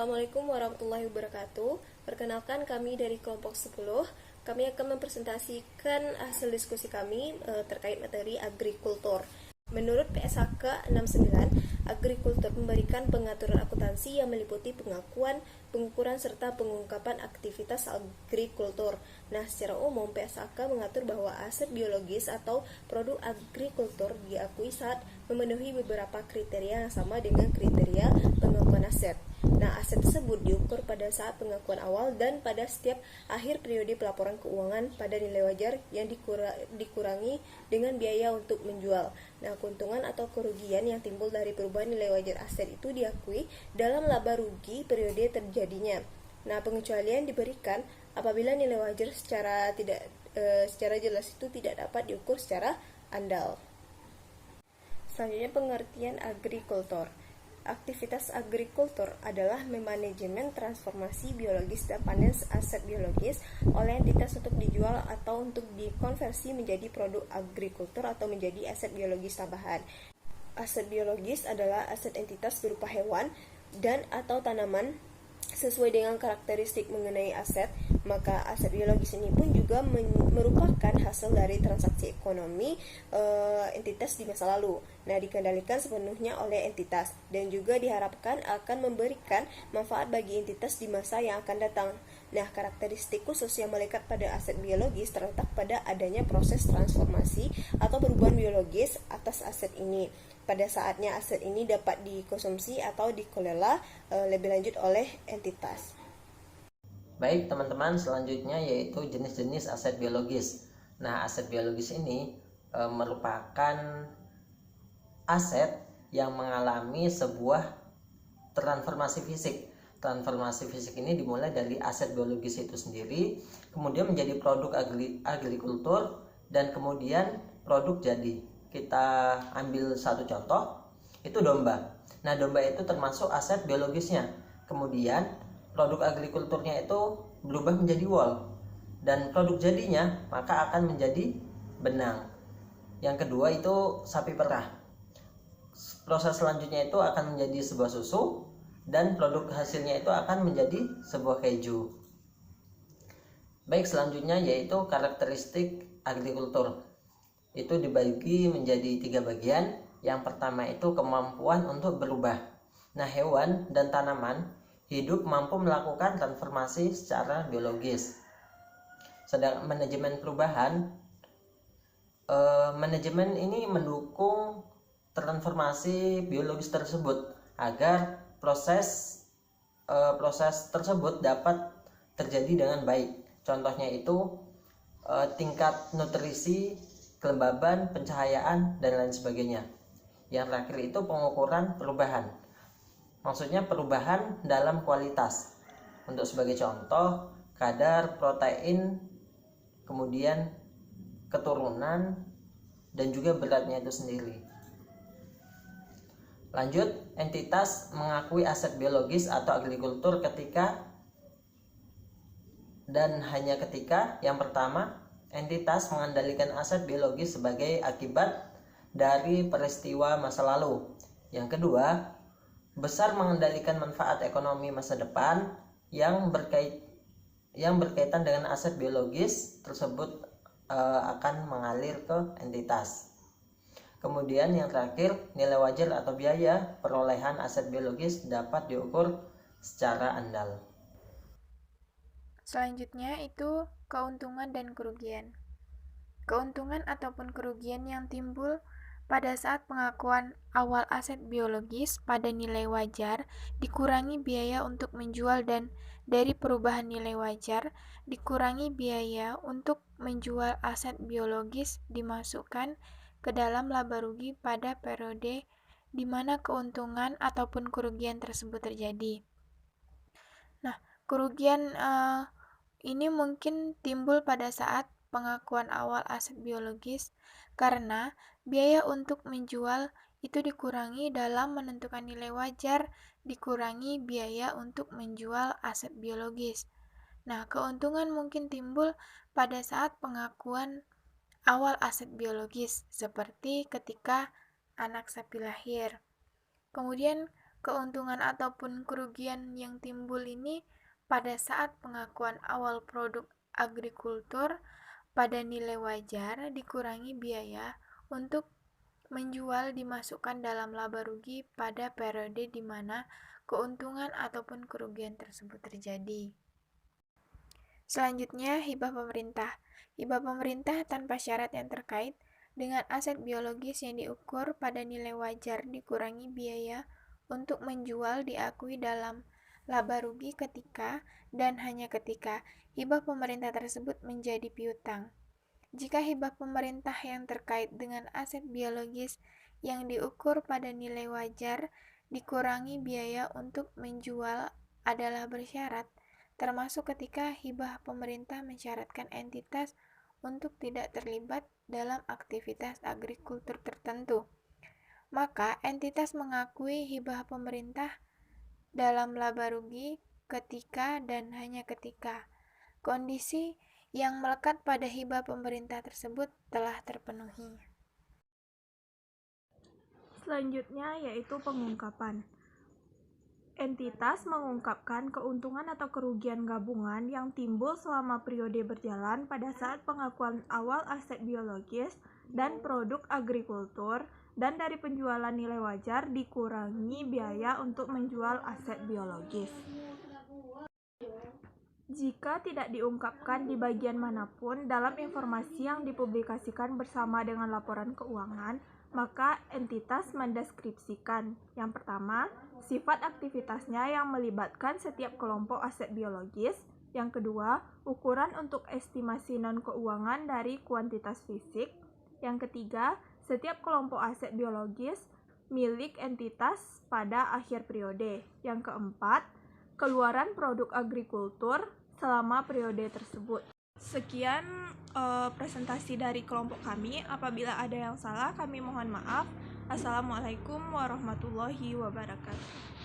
Assalamualaikum warahmatullahi wabarakatuh. Perkenalkan kami dari kelompok 10. Kami akan mempresentasikan hasil diskusi kami terkait materi agrikultur. Menurut PSHK 69, agrikultur memberikan pengaturan akuntansi yang meliputi pengakuan, pengukuran, serta pengungkapan aktivitas agrikultur. Nah, secara umum PSHK mengatur bahwa aset biologis atau produk agrikultur diakui saat memenuhi beberapa kriteria yang sama dengan kriteria pengakuan aset. Nah, aset tersebut diukur pada saat pengakuan awal dan pada setiap akhir periode pelaporan keuangan pada nilai wajar yang dikurangi dengan biaya untuk menjual. Nah, keuntungan atau kerugian yang timbul dari perubahan nilai wajar aset itu diakui dalam laba rugi periode terjadinya. Nah, pengecualian diberikan apabila nilai wajar secara jelas itu tidak dapat diukur secara andal. Selanjutnya, pengertian agrikultur. Aktivitas agrikultur adalah memanajemen transformasi biologis dan panen aset biologis oleh entitas untuk dijual atau untuk dikonversi menjadi produk agrikultur atau menjadi aset biologis tambahan. Aset biologis adalah aset entitas berupa hewan dan atau tanaman sesuai dengan karakteristik mengenai aset, maka aset biologis ini pun juga merupakan hasil dari transaksi ekonomi entitas di masa lalu. Nah, dikendalikan sepenuhnya oleh entitas dan juga diharapkan akan memberikan manfaat bagi entitas di masa yang akan datang. Nah, karakteristik khusus yang melekat pada aset biologis terletak pada adanya proses transformasi atau perubahan biologis atas aset ini. Pada saatnya aset ini dapat dikonsumsi atau dikelola lebih lanjut oleh entitas. Baik teman-teman, selanjutnya yaitu jenis-jenis aset biologis. Nah, aset biologis ini merupakan aset yang mengalami sebuah transformasi fisik. Transformasi fisik ini dimulai dari aset biologis itu sendiri, kemudian menjadi produk agrikultur, dan kemudian produk jadi. Kita ambil satu contoh, itu domba. Nah, domba itu termasuk aset biologisnya. Kemudian produk agrikulturnya itu berubah menjadi wool, dan produk jadinya maka akan menjadi benang. Yang kedua itu sapi perah. Proses selanjutnya itu akan menjadi sebuah susu, dan produk hasilnya itu akan menjadi sebuah keju. Baik, selanjutnya yaitu karakteristik agrikultur. Itu dibagi menjadi 3 bagian. Yang pertama itu kemampuan untuk berubah. Nah, hewan dan tanaman hidup mampu melakukan transformasi secara biologis. Sedangkan manajemen perubahan, manajemen ini mendukung transformasi biologis tersebut agar proses tersebut dapat terjadi dengan baik. Contohnya itu tingkat nutrisi, kelembaban, pencahayaan, dan lain sebagainya. Yang terakhir itu pengukuran perubahan. Maksudnya perubahan dalam kualitas. Untuk sebagai contoh, kadar protein, kemudian keturunan, dan juga beratnya itu sendiri. Lanjut, entitas mengakui aset biologis atau agrikultur ketika dan hanya ketika yang pertama, entitas mengendalikan aset biologis sebagai akibat dari peristiwa masa lalu. Yang kedua, besar mengendalikan manfaat ekonomi masa depan yang berkaitan dengan aset biologis tersebut akan mengalir ke entitas. Kemudian yang terakhir, nilai wajar atau biaya perolehan aset biologis dapat diukur secara andal. Selanjutnya itu keuntungan dan kerugian. Keuntungan ataupun kerugian yang timbul pada saat pengakuan awal aset biologis pada nilai wajar dikurangi biaya untuk menjual, dan dari perubahan nilai wajar dikurangi biaya untuk menjual aset biologis dimasukkan ke dalam laba rugi pada periode di mana keuntungan ataupun kerugian tersebut terjadi. Nah, kerugian ini mungkin timbul pada saat pengakuan awal aset biologis karena biaya untuk menjual itu dikurangi dalam menentukan nilai wajar, dikurangi biaya untuk menjual aset biologis. Nah, keuntungan mungkin timbul pada saat pengakuan awal aset biologis, seperti ketika anak sapi lahir. Kemudian, keuntungan ataupun kerugian yang timbul ini pada saat pengakuan awal produk agrikultur pada nilai wajar dikurangi biaya untuk menjual dimasukkan dalam laba rugi pada periode di mana keuntungan ataupun kerugian tersebut terjadi. Selanjutnya, hibah pemerintah. Hibah pemerintah tanpa syarat yang terkait dengan aset biologis yang diukur pada nilai wajar dikurangi biaya untuk menjual diakui dalam laba rugi ketika dan hanya ketika hibah pemerintah tersebut menjadi piutang. Jika hibah pemerintah yang terkait dengan aset biologis yang diukur pada nilai wajar dikurangi biaya untuk menjual adalah bersyarat, termasuk ketika hibah pemerintah mensyaratkan entitas untuk tidak terlibat dalam aktivitas agrikultur tertentu, maka entitas mengakui hibah pemerintah dalam laba rugi ketika dan hanya ketika kondisi yang melekat pada hibah pemerintah tersebut telah terpenuhi. Selanjutnya yaitu pengungkapan. Entitas mengungkapkan keuntungan atau kerugian gabungan yang timbul selama periode berjalan pada saat pengakuan awal aset biologis dan produk agrikultur dan dari penjualan nilai wajar dikurangi biaya untuk menjual aset biologis. Jika tidak diungkapkan di bagian manapun dalam informasi yang dipublikasikan bersama dengan laporan keuangan, maka entitas mendeskripsikan. Yang pertama, sifat aktivitasnya yang melibatkan setiap kelompok aset biologis. Yang kedua, ukuran untuk estimasi non-keuangan dari kuantitas fisik. Yang ketiga, setiap kelompok aset biologis milik entitas pada akhir periode. Yang keempat, keluaran produk agrikultur selama periode tersebut. Sekian presentasi dari kelompok kami. Apabila ada yang salah, kami mohon maaf. Assalamualaikum warahmatullahi wabarakatuh.